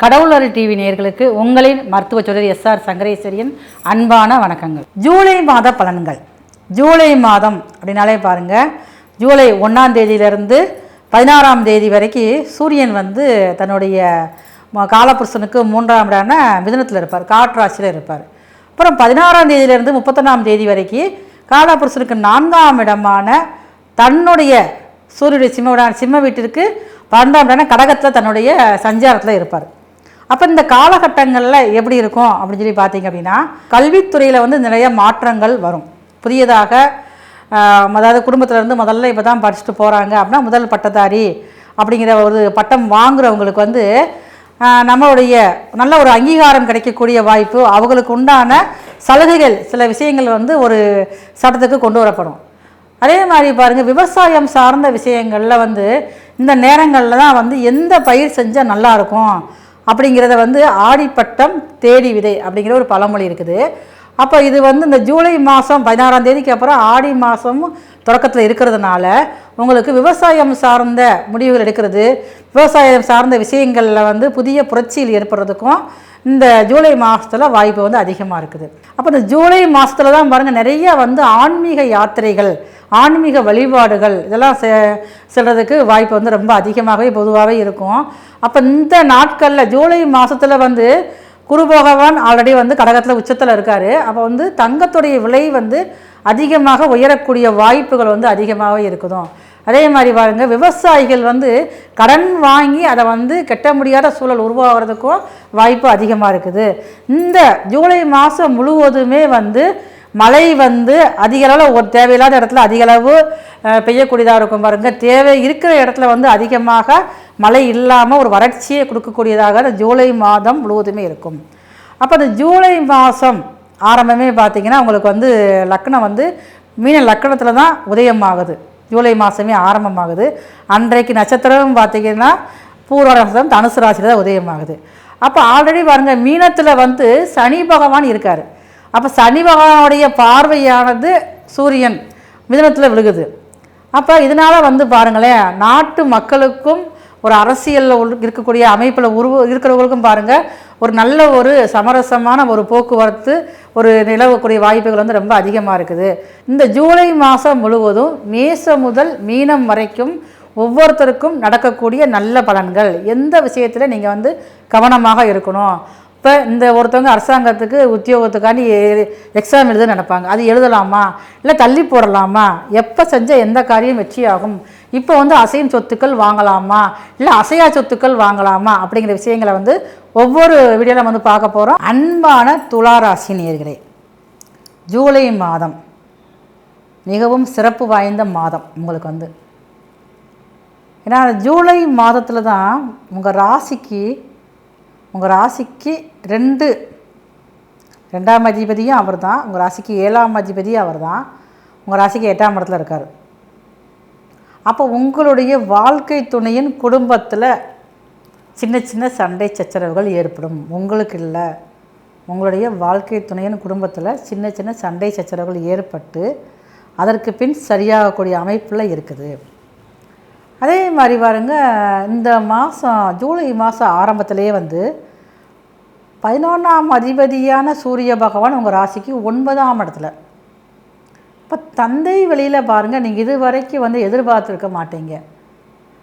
கடவுளறி TV நேயர்களுக்கு உங்களின் மருத்துவ சோதரி எஸ்ஆர் சங்கரேஸ்வரியின் அன்பான வணக்கங்கள். ஜூலை மாத பலன்கள். ஜூலை மாதம் அப்படின்னாலே பாருங்கள், ஜூலை 1ஆம் தேதியிலிருந்து 16ஆம் தேதி வரைக்கும் சூரியன் தன்னுடைய காலபுருஷனுக்கு 3ஆம் இடான மிதுனத்தில் இருப்பார், காற்றாட்சியில் இருப்பார். அப்புறம் 16ஆம் தேதியிலிருந்து 31ஆம் தேதி வரைக்கும் காலபுருஷனுக்கு 4ஆம் இடமான தன்னுடைய சூரியனுடைய சிம்ம வீட்டிற்கு 12ஆம் இடான கடகத்தில் தன்னுடைய சஞ்சாரத்தில் இருப்பார். அப்போ இந்த காலகட்டங்களில் எப்படி இருக்கும் அப்படின்னு சொல்லி பார்த்தீங்க அப்படின்னா, கல்வித்துறையில் நிறைய மாற்றங்கள் வரும். புதியதாக அதாவது குடும்பத்திலேருந்து முதல்ல இப்போ தான் படிச்சுட்டு போகிறாங்க அப்படின்னா முதல் பட்டதாரி அப்படிங்கிற ஒரு பட்டம் வாங்குறவங்களுக்கு நம்மளுடைய நல்ல ஒரு அங்கீகாரம் கிடைக்கக்கூடிய வாய்ப்பு, அவங்களுக்கு உண்டான சலுகைகள், சில விஷயங்கள் ஒரு சட்டத்துக்கு கொண்டு வரப்படும். அதே மாதிரி பாருங்கள், விவசாயம் சார்ந்த விஷயங்களில் இந்த நேரங்களில் தான் எந்த பயிர் செஞ்சால் நல்லாயிருக்கும் அப்படிங்கிறத ஆடிப்பட்டம் தேடி விதை அப்படிங்கிற ஒரு பழமொழி இருக்குது. அப்போ இது இந்த ஜூலை மாதம் 16ஆம் தேதிக்கு அப்புறம் ஆடி மாதம் தொடக்கத்தில் இருக்கிறதுனால உங்களுக்கு விவசாயம் சார்ந்த முடிவுகள் எடுக்கிறது, விவசாயம் சார்ந்த விஷயங்களில் புதிய புரட்சியில் ஏற்படுறதுக்கும் இந்த ஜூலை மாதத்தில் வாய்ப்பு அதிகமாக இருக்குது. அப்போ இந்த ஜூலை மாதத்தில் தான் பாருங்கள், நிறைய ஆன்மீக யாத்திரைகள், ஆன்மீக வழிபாடுகள் இதெல்லாம் செல்றதுக்கு வாய்ப்பு ரொம்ப அதிகமாகவே பொதுவாகவே இருக்கும். அப்போ இந்த நாட்களில் ஜூலை மாதத்தில் குரு பகவான் ஆல்ரெடி கடகத்தில் உச்சத்தில் இருக்கார். அப்போ தங்கத்துடைய விலை அதிகமாக உயரக்கூடிய வாய்ப்புகள் அதிகமாகவே இருக்குதும். அதே மாதிரி பாருங்கள், விவசாயிகள் கடன் வாங்கி அதை கட்ட முடியாத சூழல் உருவாகிறதுக்கும் வாய்ப்பு அதிகமாக இருக்குது. இந்த ஜூலை மாதம் முழுவதுமே மழை அதிக அளவில் ஒரு தேவையில்லாத இடத்துல அதிக அளவு பெய்யக்கூடியதாக இருக்கும். பாருங்கள், தேவை இருக்கிற இடத்துல அதிகமாக மழை இல்லாமல் ஒரு வறட்சியை கொடுக்கக்கூடியதாக இந்த ஜூலை மாதம் முழுவதுமே இருக்கும். அப்போ இந்த ஜூலை மாதம் ஆரம்பமே பார்த்திங்கன்னா உங்களுக்கு லக்னம் மீன லக்கணத்தில் தான் உதயமாகுது. ஜூலை மாதமே ஆரம்பமாகுது. அன்றைக்கு நட்சத்திரம் பார்த்திங்கன்னா பூர்வ நட்சத்திரம் தனுசு ராசியில் தான் உதயமாகுது. அப்போ ஆல்ரெடி பாருங்கள், மீனத்தில் சனி பகவான் இருக்கார். அப்போ சனி பகவானுடைய பார்வையானது சூரியன் மிதுனத்தில் விழுகுது. அப்போ இதனால் பாருங்களேன், நாட்டு மக்களுக்கும் ஒரு அரசியலில் இருக்கக்கூடிய அமைப்பில் இருக்கிறவங்களுக்கும் பாருங்கள், ஒரு நல்ல ஒரு சமரசமான ஒரு போக்குவரத்து ஒரு நிலவக்கூடிய வாய்ப்புகள் ரொம்ப அதிகமாக இருக்குது. இந்த ஜூலை மாதம் முழுவதும் மேசம் முதல் மீனம் வரைக்கும் ஒவ்வொருத்தருக்கும் நடக்கக்கூடிய நல்ல பலன்கள். எந்த விஷயத்தில் நீங்கள் கவனமாக இருக்கணும். இப்போ இந்த ஒருத்தவங்க அரசாங்கத்துக்கு உத்தியோகத்துக்காண்டி எக்ஸாம் எழுத நினைப்பாங்க, அது எழுதலாமா இல்லை தள்ளி போடலாமா, எப்போ செஞ்சால் எந்த காரியம் வெற்றியாகும், இப்போ அசையும் சொத்துக்கள் வாங்கலாமா இல்லை அசையா சொத்துக்கள் வாங்கலாமா அப்படிங்கிற விஷயங்களை ஒவ்வொரு வீடியோவில் பார்க்க போகிறோம். அன்பான துளாராசி நேயர்களே, ஜூலை மாதம் மிகவும் சிறப்பு வாய்ந்த மாதம் உங்களுக்கு. ஏன்னா ஜூலை மாதத்தில் தான் உங்கள் ராசிக்கு 2ஆம் அதிபதியும் அவர் தான், உங்கள் ராசிக்கு 7ஆம் அதிபதியும் அவர் தான், உங்கள் ராசிக்கு 8ஆம் இடத்துல இருக்கார். அப்போ உங்களுடைய வாழ்க்கை துணையின் குடும்பத்தில் சின்ன சின்ன சண்டை சச்சரவுகள் ஏற்படும். உங்களுக்கு இல்லை, உங்களுடைய வாழ்க்கை துணையின் குடும்பத்தில் சின்ன சின்ன சண்டை சச்சரவுகள் ஏற்பட்டு அதற்கு பின் சரியாகக்கூடிய அமைப்பில் இருக்குது. அதே மாதிரி பாருங்க, இந்த மாதம் ஜூலை மாதம் ஆரம்பத்திலே 11ஆம் அதிபதியான சூரிய பகவான் உங்கள் ராசிக்கு 9ஆம் இடத்துல. இப்போ தந்தை வழியில் பாருங்கள், நீங்கள் இது வரைக்கும் எதிர்பார்த்துருக்க மாட்டீங்க,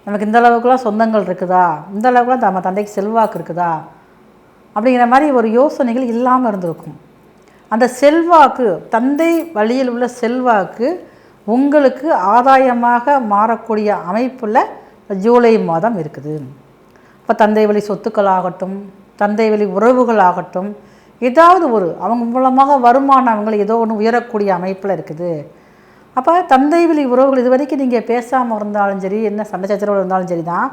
நமக்கு இந்த அளவுக்குலாம் சொந்தங்கள் இருக்குதா, இந்த அளவுக்குலாம் நம்ம தந்தைக்கு செல்வாக்கு இருக்குதா அப்படிங்கிற மாதிரி ஒரு யோசனைகள் இல்லாமல் இருந்திருக்கும். அந்த செல்வாக்கு, தந்தை வழியில் உள்ள செல்வாக்கு உங்களுக்கு ஆதாயமாக மாறக்கூடிய அமைப்பில் ஜூலை மாதம் இருக்குது. இப்போ தந்தை வழி சொத்துக்கள் ஆகட்டும், தந்தை வழி உறவுகள் ஆகட்டும், ஏதாவது ஒரு அவங்க மூலமாக வருமானம் அவங்களை ஏதோ ஒன்று உயரக்கூடிய அமைப்பில் இருக்குது. அப்போ தந்தை வழி உறவுகள் இது வரைக்கும் நீங்கள் பேசாமல் இருந்தாலும் சரி, என்ன சண்டை சச்சரவு இருந்தாலும் சரி தான்,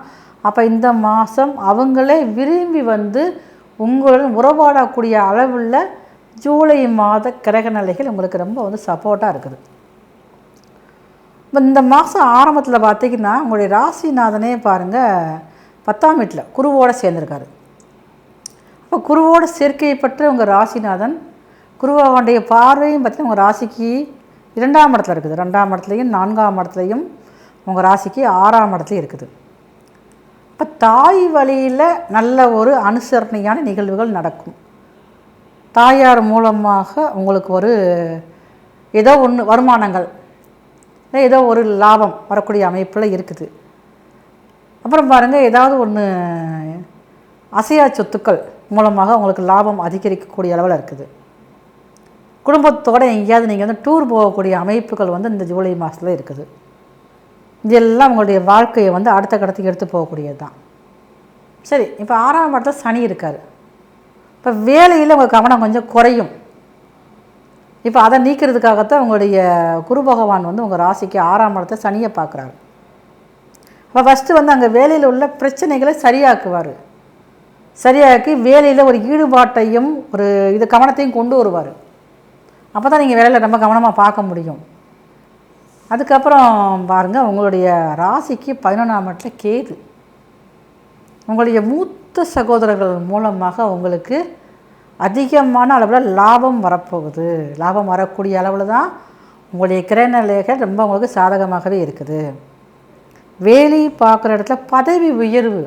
அப்போ இந்த மாதம் அவங்களே விரும்பி உங்களுடன் உறவாடக்கூடிய அளவில் ஜூலை மாத கிரக நிலைகள் உங்களுக்கு ரொம்ப சப்போர்ட்டாக இருக்குது. இந்த மாதம் ஆரம்பத்தில் பார்த்திங்கன்னா உங்களுடைய ராசிநாதனே பாருங்கள் 10ஆம் வீட்டில் குருவோடு சேர்ந்துருக்காரு. இப்போ குருவோடு சேர்க்கைப்பட்டு உங்கள் ராசிநாதன் குருவோடைய பார்வையும் பார்த்திங்கன்னா உங்கள் ராசிக்கு 2ஆம் இடத்துல இருக்குது. 2ஆம் இடத்துலையும் 4ஆம் இடத்துலையும் உங்கள் ராசிக்கு 6ஆம் இடத்துலையும் இருக்குது. இப்போ தாய் வழியில் நல்ல ஒரு அனுசரணையான நிகழ்வுகள் நடக்கும். தாயார் மூலமாக உங்களுக்கு ஒரு ஏதோ ஒன்று வருமானங்கள், ஏதோ ஒரு லாபம் வரக்கூடிய அமைப்பில் இருக்குது. அப்புறம் பாருங்கள், ஏதாவது ஒன்று அசையா சொத்துக்கள் மூலமாக உங்களுக்கு லாபம் அதிகரிக்கக்கூடிய அளவில் இருக்குது. குடும்பத்தோடு எங்கேயாவது நீங்கள் வந்து டூர் போகக்கூடிய அமைப்புகள் வந்து இந்த ஜூலை மாதத்தில் இருக்குது. இதெல்லாம் உங்களுடைய வாழ்க்கையை வந்து அடுத்த கடத்துக்கு எடுத்து போகக்கூடியது தான். சரி, இப்போ 6ஆம் இடத்துல சனி இருக்கார். இப்போ வேலையில் உங்கள் கவனம் கொஞ்சம் குறையும். இப்போ அதை நீக்கிறதுக்காகத்தான் உங்களுடைய குரு பகவான் வந்து உங்கள் ராசிக்கு 6ஆம் இடத்த சனியை பார்க்குறாரு. அப்போ ஃபஸ்ட்டு வந்து அங்கே வேலையில் உள்ள பிரச்சனைகளை சரியாக்குவார். சரியாக்கி வேலையில் ஒரு ஈடுபாட்டையும் ஒரு இது கவனத்தையும் கொண்டு வருவார். அப்போ தான் நீங்கள் வேலையில் ரொம்ப கவனமாக பார்க்க முடியும். அதுக்கப்புறம் பாருங்கள், உங்களுடைய ராசிக்கு 11ஆம் இடத்துல கேது. உங்களுடைய மூத்த சகோதரர்கள் மூலமாக உங்களுக்கு அதிகமான அளவில் லாபம் வரப்போகுது. லாபம் வரக்கூடிய அளவில் தான் உங்களுடைய கிரகநிலைகள் ரொம்ப உங்களுக்கு சாதகமாகவே இருக்குது. வேலை பார்க்குற இடத்துல பதவி உயர்வு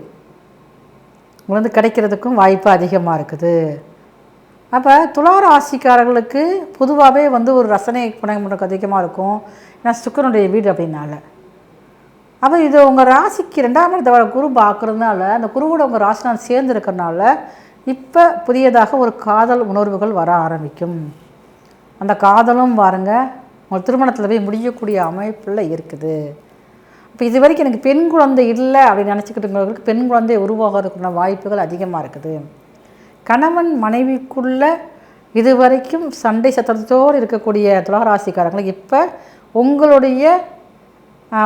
உங்களுக்கு வந்து கிடைக்கிறதுக்கும் வாய்ப்பு அதிகமாக இருக்குது. அப்போ துலா ராசிக்காரர்களுக்கு பொதுவாகவே வந்து ஒரு ரசனை குணம் அதிகமாக இருக்கும். ஏன்னா சுக்கிரனுடைய வீடு அப்படின்னால. அப்போ இது உங்கள் ராசிக்கு 2ஆம் இடத்தை குரு பார்க்குறதுனால, அந்த குருவோட உங்கள் ராசி நான் சேர்ந்துருக்கிறதுனால இப்போ புதியதாக ஒரு காதல் உணர்வுகள் வர ஆரம்பிக்கும். அந்த காதலும் பாருங்கள் உங்கள் திருமணத்தில் போய் முடியக்கூடிய அமைப்பில் இருக்குது. இப்போ இது வரைக்கும் எனக்கு பெண் குழந்தை இல்லை அப்படின்னு நினச்சிக்கிட்டுங்களுக்கு பெண் குழந்தை உருவாகிறதுக்குள்ள வாய்ப்புகள் அதிகமாக இருக்குது. கணவன் மனைவிக்குள்ள இது வரைக்கும் சண்டை சத்தத்தோடு இருக்கக்கூடிய துளாராசிக்காரங்களுக்கு இப்போ உங்களுடைய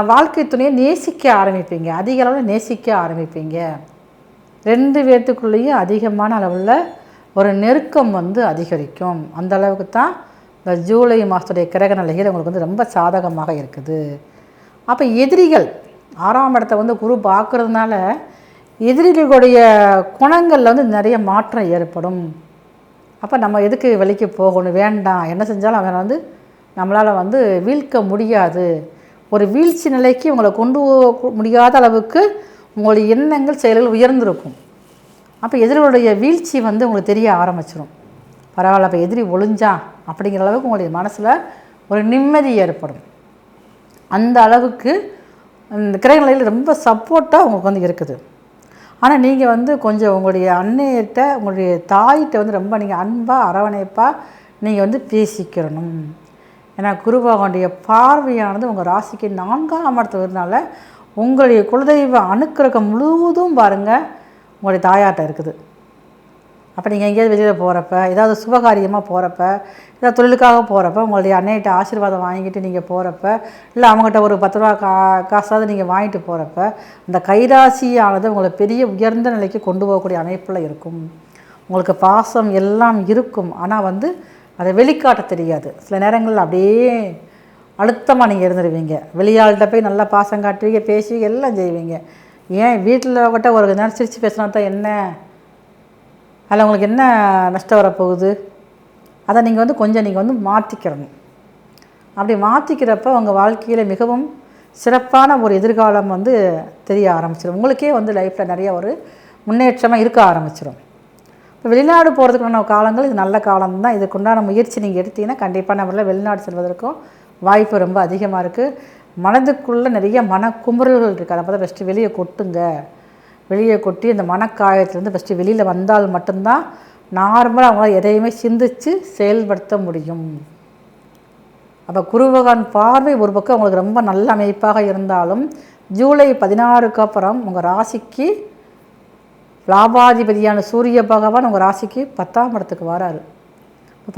வாழ்க்கை துணையை நேசிக்க ஆரம்பிப்பீங்க. அதிக அளவில் நேசிக்க ஆரம்பிப்பீங்க. 2 பேர்த்துக்குள்ளேயும் அதிகமான அளவில் ஒரு நெருக்கம் வந்து அதிகரிக்கும். அந்த அளவுக்கு தான் இந்த ஜூலை மாதத்துடைய கிரக நிலைகள் உங்களுக்கு வந்து ரொம்ப சாதகமாக இருக்குது. அப்போ எதிரிகள் 6ஆம் இடத்தை வந்து குரு பார்க்குறதுனால எதிரிகளுடைய குணங்களில் வந்து நிறைய மாற்றம் ஏற்படும். அப்போ நம்ம எதுக்கு வெளிக்கு போகணும், வேண்டாம், என்ன செஞ்சாலும் அவனை வந்து நம்மளால் வந்து வீழ்க்க முடியாது. ஒரு வீழ்ச்சி நிலைக்கு உங்களை கொண்டு முடியாத அளவுக்கு உங்களுடைய எண்ணங்கள் செயல்கள் உயர்ந்திருக்கும். அப்போ எதிரிகளுடைய வீழ்ச்சி வந்து உங்களுக்கு தெரிய ஆரம்பிச்சிடும். பரவாயில்ல, அப்போ எதிரி ஒளிஞ்சான் அப்படிங்கிற அளவுக்கு உங்களுடைய மனசில் ஒரு நிம்மதி ஏற்படும். அந்த அளவுக்கு இந்த கிரகநிலையில் ரொம்ப சப்போர்ட்டாக உங்களுக்கு வந்து இருக்குது. ஆனால் நீங்கள் வந்து கொஞ்சம் உங்களுடைய அன்னையிட்ட உங்களுடைய தாயிட்ட வந்து ரொம்ப நீங்கள் அன்பாக அரவணைப்பாக நீங்கள் வந்து பேசிக்கிறணும். ஏன்னா குருபகவானுடைய பார்வையானது உங்கள் ராசிக்கு 4ஆம் இடத்துல இருந்தனால உங்களுடைய குலதெய்வ அனுக்கிரகம் முழுவதும் பாருங்கள் உங்களுடைய தாயார்கிட்ட இருக்குது. அப்போ நீங்கள் எங்கேயாவது வெளியில் போகிறப்ப, ஏதாவது சுபகாரியமாக போகிறப்ப, ஏதாவது தொழிலுக்காக போகிறப்ப உங்களுடைய அன்னையிட்ட ஆசீர்வாதம் வாங்கிட்டு நீங்கள் போகிறப்ப, இல்லை அவங்ககிட்ட ஒரு 10 ரூபா காசாவது நீங்கள் வாங்கிட்டு போகிறப்ப அந்த கைராசியானது உங்களை பெரிய உயர்ந்த நிலைக்கு கொண்டு போகக்கூடிய அமைப்பில் இருக்கும். உங்களுக்கு பாசம் எல்லாம் இருக்கும். ஆனால் வந்து அதை வெளிக்காட்ட தெரியாது. சில நேரங்களில் அப்படியே அழுத்தமாக நீங்கள் இருந்துருவீங்க. வெளியாள்கிட்ட போய் நல்லா பாசம் காட்டுவீங்க, பேசுவீங்க, எல்லாம் செய்வீங்க. ஏன் வீட்டில் கிட்ட ஒரு நேரம் சிரித்து பேசினா தான் என்ன, அதில் உங்களுக்கு என்ன நஷ்டம் வரப்போகுது? அதை நீங்கள் வந்து கொஞ்சம் நீங்கள் வந்து மாற்றிக்கிறணும். அப்படி மாற்றிக்கிறப்ப உங்கள் வாழ்க்கையில் மிகவும் சிறப்பான ஒரு எதிர்காலம் வந்து தெரிய ஆரம்பிச்சிடும். உங்களுக்கே வந்து லைஃப்பில் நிறைய ஒரு முன்னேற்றமாக இருக்க ஆரம்பிச்சிடும். இப்போ வெளிநாடு போகிறதுக்குண்டான காலங்கள் இது நல்ல காலம் தான். இதுக்குண்டான முயற்சி நீங்கள் எடுத்தீங்கன்னா கண்டிப்பாக நம்மளால் வெளிநாடு செல்வதற்கும் வாய்ப்பு ரொம்ப அதிகமாக இருக்குது. மனதுக்குள்ளே நிறைய மனக்குமுறல்கள் இருக்குது. அதை பார்த்தா ஃபஸ்ட்டு வெளியே கொட்டுங்க. வெளியே கொட்டி அந்த மனக்காயத்துலேருந்து ஃபஸ்ட்டு வெளியில் வந்தால் மட்டும்தான் நார்மலாக அவங்களால எதையுமே சிந்தித்து செயல்படுத்த முடியும். அப்போ குருபகவான் பார்வை ஒரு பக்கம் உங்களுக்கு ரொம்ப நல்ல அமைப்பாக இருந்தாலும் ஜூலை 16க்கு அப்புறம் உங்கள் ராசிக்கு லாபாதிபதியான சூரிய பகவான் உங்கள் ராசிக்கு 10ஆம் இடத்துக்கு வராரு.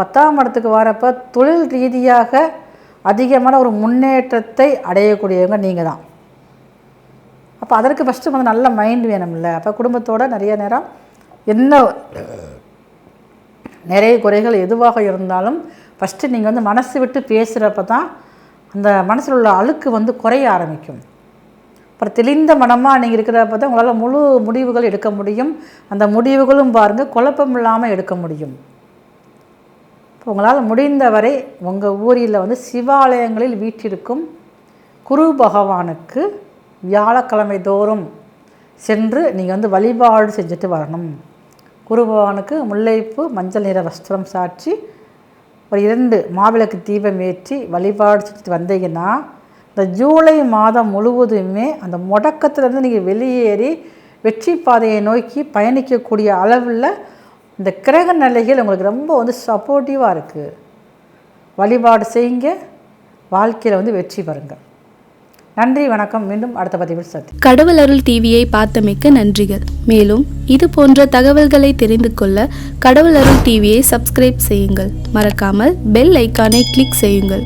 10ஆம் இடத்துக்கு வரப்போ தொழில் ரீதியாக அதிகமான ஒரு முன்னேற்றத்தை அடையக்கூடியவங்க நீங்கள் தான். அப்போ அதற்கு ஃபஸ்ட்டு வந்து நல்ல மைண்ட் வேணும்ல. அப்போ குடும்பத்தோடு நிறைய நேரம் என்ன நிறைய குறைகள் எதுவாக இருந்தாலும் ஃபஸ்ட்டு நீங்கள் வந்து மனசு விட்டு பேசுகிறப்ப தான் அந்த மனசில் உள்ள அழுக்கு வந்து குறைய ஆரம்பிக்கும். அப்புறம் தெளிந்த மனமாக நீங்கள் இருக்கிறப்ப தான் உங்களால் முழு முடிவுகள் எடுக்க முடியும். அந்த முடிவுகளும் பாருங்கள் குழப்பம் இல்லாமல் எடுக்க முடியும். இப்போ உங்களால் முடிந்தவரை உங்கள் ஊரில் வந்து சிவாலயங்களில் வீற்றிருக்கும் குரு பகவானுக்கு வியாழக்கிழமை தோறும் சென்று நீங்கள் வழிபாடு செஞ்சுட்டு வரணும். குரு பகவானுக்கு முல்லைப்பூ மஞ்சள் நிற வஸ்திரம் சாற்றி ஒரு 2 மாவிளக்கு தீபம் ஏற்றி வழிபாடு செஞ்சுட்டு வந்தீங்கன்னா இந்த ஜூலை மாதம் முழுவதுமே அந்த முடக்கத்திலேருந்து நீங்கள் வெளியேறி வெற்றி பாதையை நோக்கி பயணிக்கக்கூடிய அளவில் இந்த கிரக நிலைகள் உங்களுக்கு ரொம்ப சப்போர்ட்டிவாக இருக்குது. வழிபாடு செய்யுங்க, வாழ்க்கையில் வெற்றி பெறுங்க. நன்றி, வணக்கம். மீண்டும் அடுத்த பதிவில் சந்தி. கடவுள் அருள் டிவியை பார்த்தமைக்கு நன்றிகள். மேலும் இது போன்ற தகவல்களை தெரிந்து கொள்ள கடவுள் அருள் டிவியை சப்ஸ்கிரைப் செய்யுங்கள். மறக்காமல் பெல் ஐக்கானை கிளிக் செய்யுங்கள்.